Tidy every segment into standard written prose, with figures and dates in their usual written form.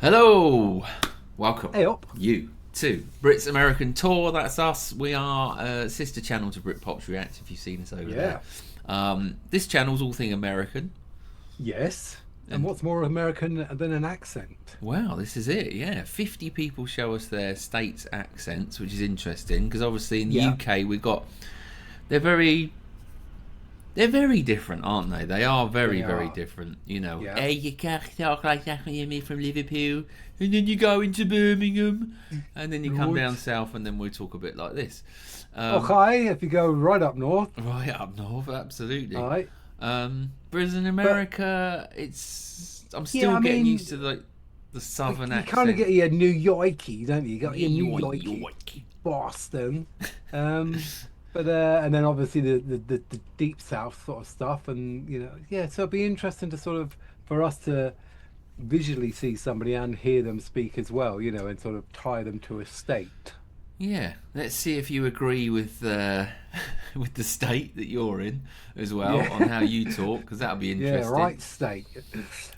Hello, welcome Hey up. you to Brits American Tour. That's us. We are a sister channel to Britpop's React. If you've seen us over Yeah. there, this channel's all thing American. Yes. And And what's more American than an accent? wow, this is it. Yeah, 50 people show us their states' accents, which is interesting because obviously in the Yeah. UK we've got they're very they're very different, aren't they? They are very, They very are. different. You know, Yeah. hey, you can't talk like that when you're me from Liverpool, and then you go into Birmingham, and then you come Right. down south, and then we talk a bit like this. Okay, if you go right up north. Right up north, absolutely. All right. Whereas in But America, it's I'm yeah, still I getting mean, used to like the southern you kind of accent. get your New Yorkie, don't you? You got your New Yoink, Yorkie, yoink. Boston. Um, but and then obviously the deep south sort of stuff, and yeah. So it'd be interesting to sort of for us to visually see somebody and hear them speak as well, and sort of tie them to a state. Yeah, let's see if you agree with with the state that you're in as well Yeah. on how you talk, because that'll be Yeah, interesting. right, state.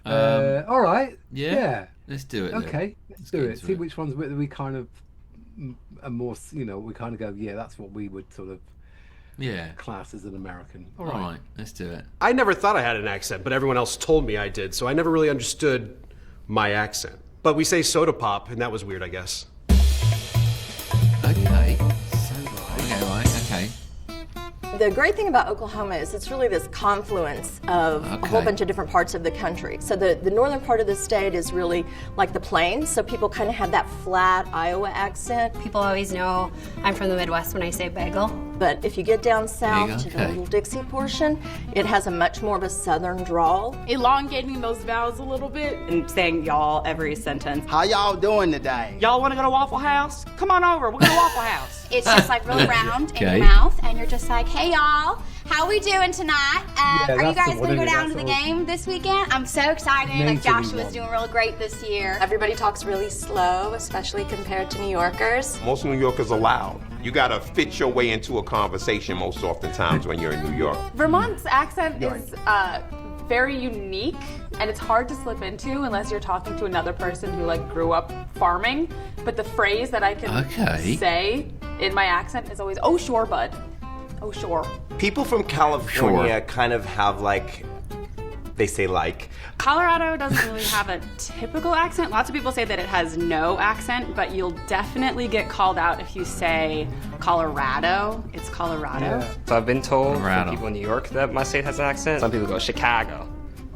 Um, All right. yeah, Yeah. let's do it. Then. Okay. Let's Get do it. into See which ones we kind of are more, we kind of go, yeah, that's what we would sort of Yeah. class as an American. All All right. right, let's do it. I never thought I had an accent, but everyone else told me I did, so I never really understood my accent. But we say soda pop, and that was weird, I guess. Okay. So okay, right. Okay. The great thing about Oklahoma is it's really this confluence of a whole Okay. bunch of different parts of the country. So the northern part of the state is really like the plains, so people kind of have that flat Iowa accent. People always know I'm from the Midwest when I say bagel. But if you get down south go, to the okay. Little Dixie portion, it has a much more of a southern drawl. Elongating those vowels a little bit. And saying y'all every sentence. How y'all doing today? Y'all want to go to Waffle House? Come on over. We'll go to Waffle House. It's just like really round in Okay. your mouth, and you're just like, "Hey y'all, how we doing tonight? Yeah, Are you that's the guys one, gonna go isn't it? down to the That's the game this weekend? I'm so excited. Like Mentally Joshua's one. doing real great this year. Everybody talks really slow, especially compared to New Yorkers. Most New Yorkers are loud. You gotta fit your way into a conversation most oftentimes when you're in New York. Vermont's accent is very unique, and it's hard to slip into unless you're talking to another person who like grew up farming. But the phrase that I can Okay. say in my accent is always, "Oh sure, bud. Oh sure." People from California kind of have they say Colorado doesn't really have a typical accent. Lots of people say that it has no accent, but you'll definitely get called out if you say Colorado. It's Colorado. Yeah. So I've been told Colorado. from people in New York that my state has an accent. Some people go Chicago.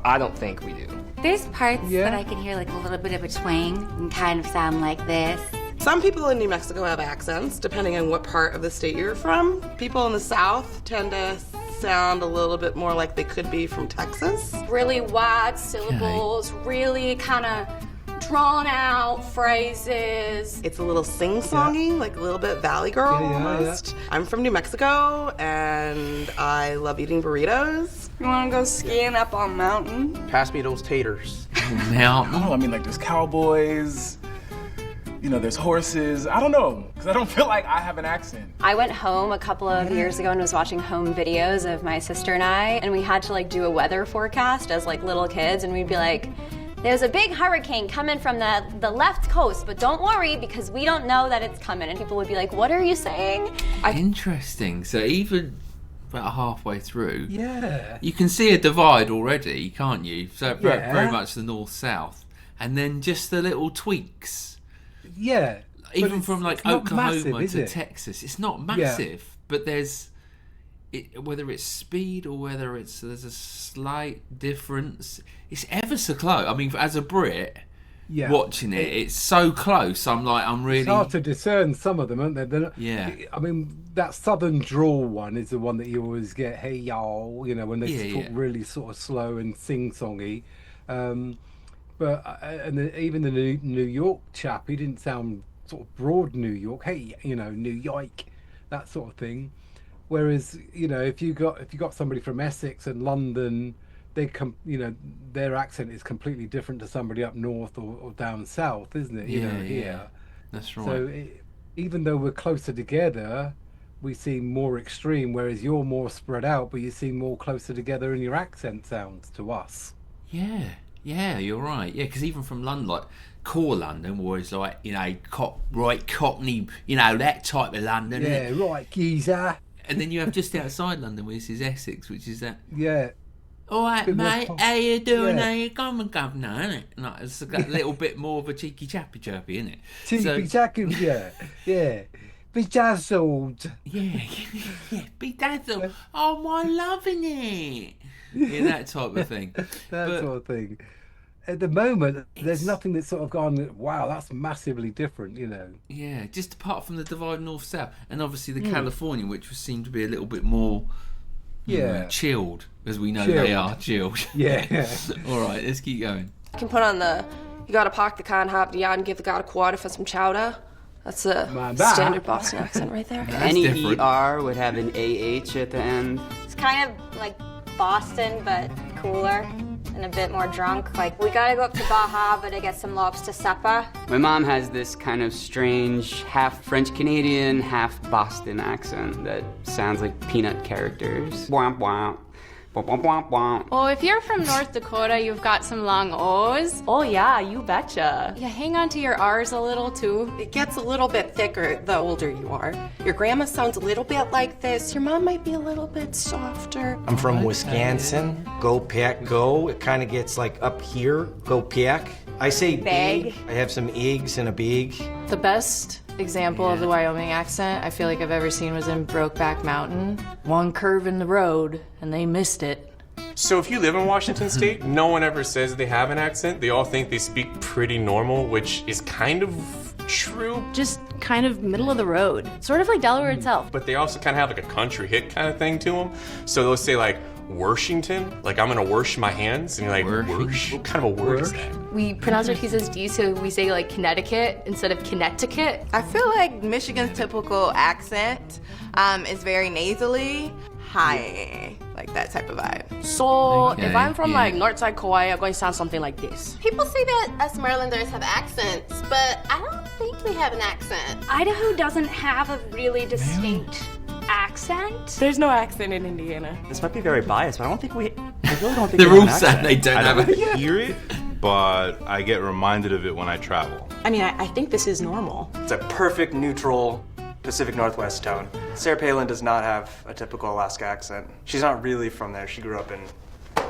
I don't think we do. There's parts Yeah. that I can hear like a little bit of a twang and kind of sound like this. Some people in New Mexico have accents, depending on what part of the state you're from. People in the South tend to sound a little bit more like they could be from Texas. Really wide syllables, really kind of drawn out phrases. It's a little sing-songy, like a little bit Valley Girl Yeah, yeah, almost. I'm from New Mexico, and I love eating burritos. You want to go skiing up on mountain? Pass me those taters. Mountain. I mean, like, there's cowboys, there's horses. I don't know, because I don't feel like I have an accent. I went home a couple of years ago and was watching home videos of my sister and I, and we had to like do a weather forecast as like little kids, and we'd be like, "There's a big hurricane coming from the left coast, but don't worry because we don't know that it's coming." And people would be like, "What are you saying?" Interesting. So even about halfway through, Yeah. you can see a divide already, can't you? So very, Yeah. very much the north-south, and then just the little tweaks. Yeah. But Even it's- from like it's not Oklahoma massive, is to it? Texas, it's not massive, but there's whether it's speed or whether there's a slight difference. It's ever so close. I mean, as a Brit Yeah. watching it, it's so close. I'm really It's hard to discern some of them, aren't they? They're not, Yeah. I mean, that southern drawl one is the one that you always get, "Hey y'all," when they Yeah, talk yeah. really sort of slow and sing-songy. But even the New York chap, he didn't sound sort of broad New York. Hey, New York, that sort of thing. Whereas, if you got somebody from Essex and London, their accent is completely different to somebody up north or down south, isn't it? Yeah, Here. yeah. That's right. So even though we're closer together, we seem more extreme, whereas you're more spread out, but you seem more closer together in your accent sounds to us. Yeah, you're right. Yeah, because even from London, like core London, where it's like, you know, right Cockney, you know, that type of London. Yeah, right, geezer. And then you have just outside London, which is Essex, which is that. Yeah. All right, mate, how you doing? Yeah. How you coming, governor? Innit? Like, it's got a little bit more of a cheeky chappy chirpy, isn't it? Cheeky chappy, yeah. Bedazzled. Yeah, bedazzled. Oh, I'm loving it. Yeah, that type of thing. Sort of thing. At the moment, there's nothing that's sort of gone, wow, that's massively different, you know. Yeah, just apart from the divide north-south. And obviously the Californian, which seemed to be a little bit more chilled, as we know they are chilled. Yeah. All right, let's keep going. You can put on you gotta park the car and hop the yard and give the guy a quarter for some chowder. That's a standard Boston accent right there. Any ER would have an AH at the end. It's kind of like Boston, but cooler and a bit more drunk. Like, we gotta go up to Bar Harbor to get some lobster supper. My mom has this kind of strange half French Canadian, half Boston accent that sounds like peanut characters. Womp womp. Womp womp womp womp. Well, if you're from North Dakota, you've got some long O's. Oh yeah, you betcha. You hang on to your R's a little too. It gets a little bit thicker the older you are. Your grandma sounds a little bit like this. Your mom might be a little bit softer. I'm from Wisconsin. Go Pack Go. It kind of gets like up here. Go Pack. I say big. I have some eggs in a bag. The best example of the Wyoming accent I feel like I've ever seen was in Brokeback Mountain. One curve in the road, and they missed it. So if you live in Washington State, no one ever says they have an accent. They all think they speak pretty normal, which is kind of true. Just kind of middle of the road. Sort of like Delaware itself. But they also kind of have like a country hit kind of thing to them. So they'll say like, Worshington, like I'm gonna wash my hands, and you're like, Worsh? What kind of a word is that? We pronounce our T's as D, so we say like Connecticut instead of Connecticut. I feel like Michigan's typical accent is very nasally, high, like that type of vibe. So if I'm from like Northside Kauai, I'm going to sound something like this. People say that us Marylanders have accents, but I don't think we have an accent. Idaho doesn't have a really distinct accent. There's no accent in Indiana. This might be very biased, but I really don't think They're all saying they don't have it. I hear it, but I get reminded of it when I travel. I mean, I think this is normal. It's a perfect neutral Pacific Northwest tone. Sarah Palin does not have a typical Alaska accent. She's not really from there. She grew up in,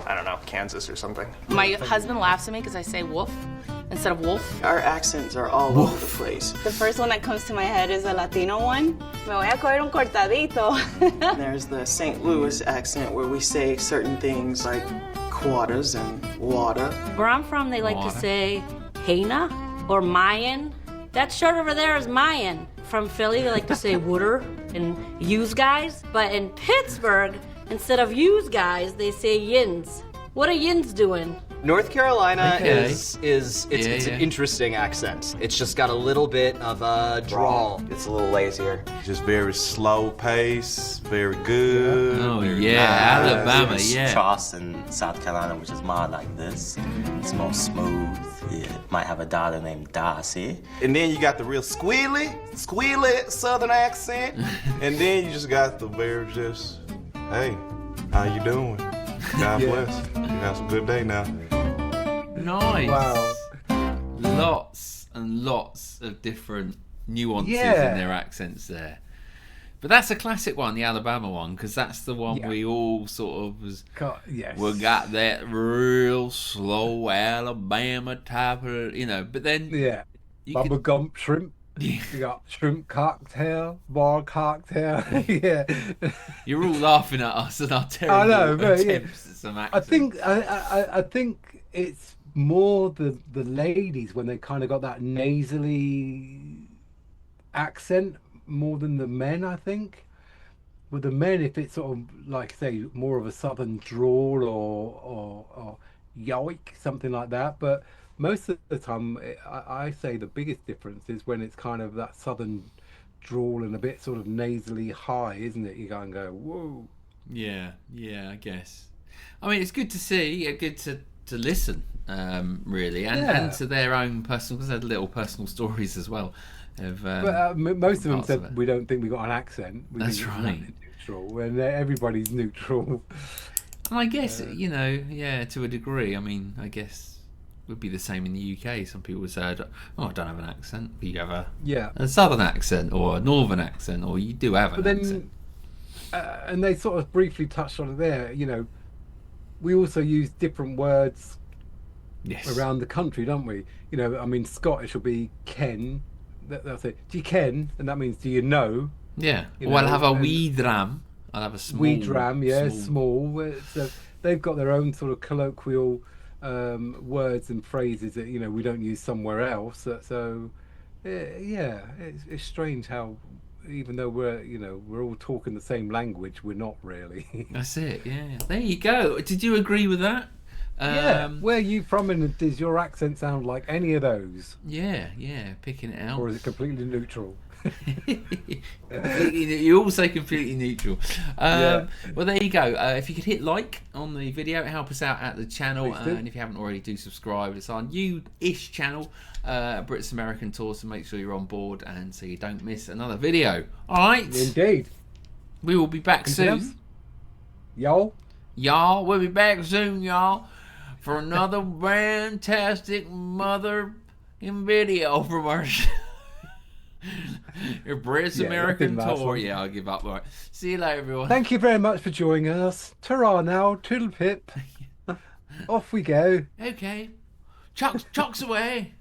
I don't know, Kansas or something. My husband laughs at me because I say wolf instead of wolf. Our accents are all over the place. The first one that comes to my head is a Latino one. Me voy a coger un cortadito. There's the St. Louis accent where we say certain things like quarters and water. Where I'm from, they like to say Hena or Mayan. That shirt over there is Mayan. From Philly, they like to say wooder and yous guys. But in Pittsburgh, instead of yous guys, they say yins. What are yins doing? North Carolina is an interesting accent. It's just got a little bit of a drawl. It's a little lazier. Just very slow pace, very good. Oh very yeah, nice. Alabama, yeah. Charleston, South Carolina, which is more like this. It's more smooth. It might have a daughter named Darcy. And then you got the real squealy Southern accent. And then you just got the very just, hey, how you doing? God bless. You have a good day now. Nice. Wow. Lots and lots of different nuances in their accents there. But that's a classic one, the Alabama one, because that's the one we all sort of was. Yes. We got that real slow Alabama type of, you know. But then Bubba Gump shrimp. You got shrimp cocktail, bar cocktail. Yeah. You're all laughing at us and our terrible attempts at some accents. I think it's more the ladies when they kind of got that nasally accent more than the men, I think. With the men, if it's sort of like, say, more of a southern drawl or yoik, something like that. But most of the time, I say the biggest difference is when it's kind of that southern drawl and a bit sort of nasally high, isn't it? You go and go, whoa. Yeah, I guess. I mean, it's good to see, good to listen, really, and to their own personal, because they had little personal stories as well. But most of them said we don't think we got an accent. That's right. Neutral, and everybody's neutral. And I guess to a degree. I mean, I guess would be the same in the UK. Some people say, "Oh, I don't have an accent," but you have a southern accent or a northern accent, or you do have an accent. And they sort of briefly touched on it there. You know, we also use different words around the country, don't we? You know, I mean, Scottish will be ken. They'll say, "Do you ken?" And that means, "Do you know?" Yeah. You Or I'll know, have a and- wee dram. I'll have a small. Wee dram, yeah, small. So they've got their own sort of colloquial words and phrases that, you know, we don't use somewhere else. So yeah, it's strange how, even though we're all talking the same language, we're not really. That's it. Yeah. There you go. Did you agree with that? Yeah. Where are you from, and does your accent sound like any of those? Yeah. Picking it out. Or is it completely neutral? You all say completely neutral. Well, there you go. If you could hit like on the video, help us out at the channel, and if you haven't already, do subscribe. It's our new-ish channel, Brits American Tour, so make sure you're on board and so you don't miss another video. All right. Indeed. We will be back soon. Y'all, we'll be back soon, y'all, for another fantastic mother video from our your Brits American Tour. Yeah, I'll give up. All right. See you later, everyone. thank you very much for joining us. Ta-ra now, toodle pip. Off we go. Okay. Chocks away.